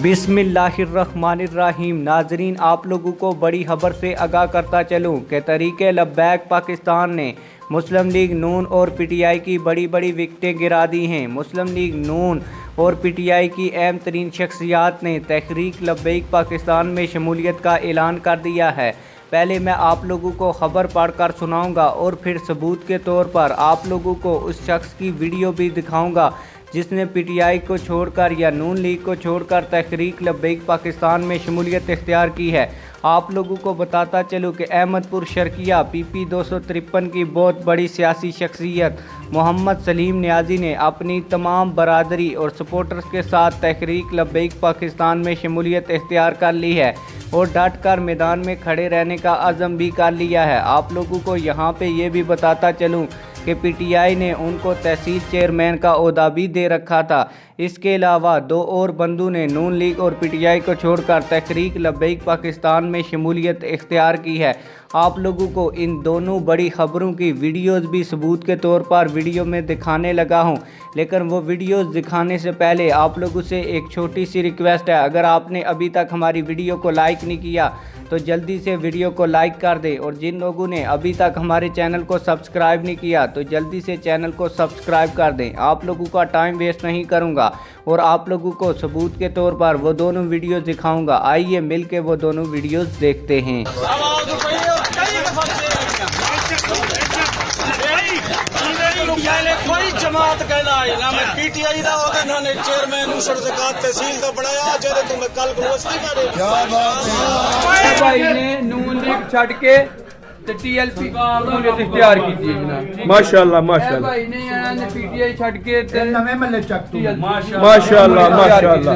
बिस्मिल्लाहिर्रहमानिर्रहीम। नाजरीन, आप लोगों को बड़ी खबर से आगाह करता चलूँ कि तहरीक लब्बैक पाकिस्तान ने मुस्लिम लीग नून और पीटीआई की बड़ी बड़ी विकटें गिरा दी हैं। मुस्लिम लीग नून और पीटीआई की अहम तरीन शख्सियात ने तहरीक लब्बैक पाकिस्तान में शमूलियत का ऐलान कर दिया है। पहले मैं आप लोगों को ख़बर पढ़कर सुनाऊंगा और फिर सबूत के तौर पर आप लोगों को उस शख्स की वीडियो भी दिखाऊंगा जिसने पीटीआई को छोड़कर या नून लीग को छोड़कर तहरीक लब्बैक पाकिस्तान में शमूलियत इख्तियार की है। आप लोगों को बताता चलूँ कि अहमदपुर शर्किया PP 253 की बहुत बड़ी सियासी शख्सियत मोहम्मद सलीम नियाज़ी ने अपनी तमाम बरादरी और सपोर्टर्स के साथ तहरीक लब्बैक पाकिस्तान में शमूलियत इख्तियार कर ली है और डट कर मैदान में खड़े रहने का अज़म भी कर लिया है। आप लोगों को यहाँ पे ये भी बताता चलूँ कि पीटीआई ने उनको तहसील चेयरमैन का ओहदा भी दे रखा था। इसके अलावा दो और बंदों ने नून लीग और पीटीआई को छोड़कर तहरीक लब्बैक पाकिस्तान में शमूलियत इख्तियार की है। आप लोगों को इन दोनों बड़ी खबरों की वीडियोस भी सबूत के तौर पर वीडियो में दिखाने लगा हूं, लेकिन वो वीडियोस दिखाने से पहले आप लोगों से एक छोटी सी रिक्वेस्ट है। अगर आपने अभी तक हमारी वीडियो को लाइक नहीं किया तो जल्दी से वीडियो को लाइक कर दें, और जिन लोगों ने अभी तक हमारे चैनल को सब्सक्राइब नहीं किया तो जल्दी से चैनल को सब्सक्राइब कर दें। आप लोगों का टाइम वेस्ट नहीं करूंगा और आप लोगों को सबूत के तौर पर वो दोनों वीडियोस दिखाऊंगा। आइए मिल के वो दोनों वीडियोस देखते हैं। कोई जमात कहना है ना मैं पीटीआई दा होगा ना ने चेयरमैन उसर ज़कात तहसील दा बनाया जेदे तुम्हें कल को वस्ती करे। क्या बात है भाई ने नून लीग छड़ के ते टीएलपी शमूलियत इख्तियार की थी जनाब। माशाल्लाह माशाल्लाह भाई ने पीटीआई छड़ के ते माशाल्लाह माशाल्लाह।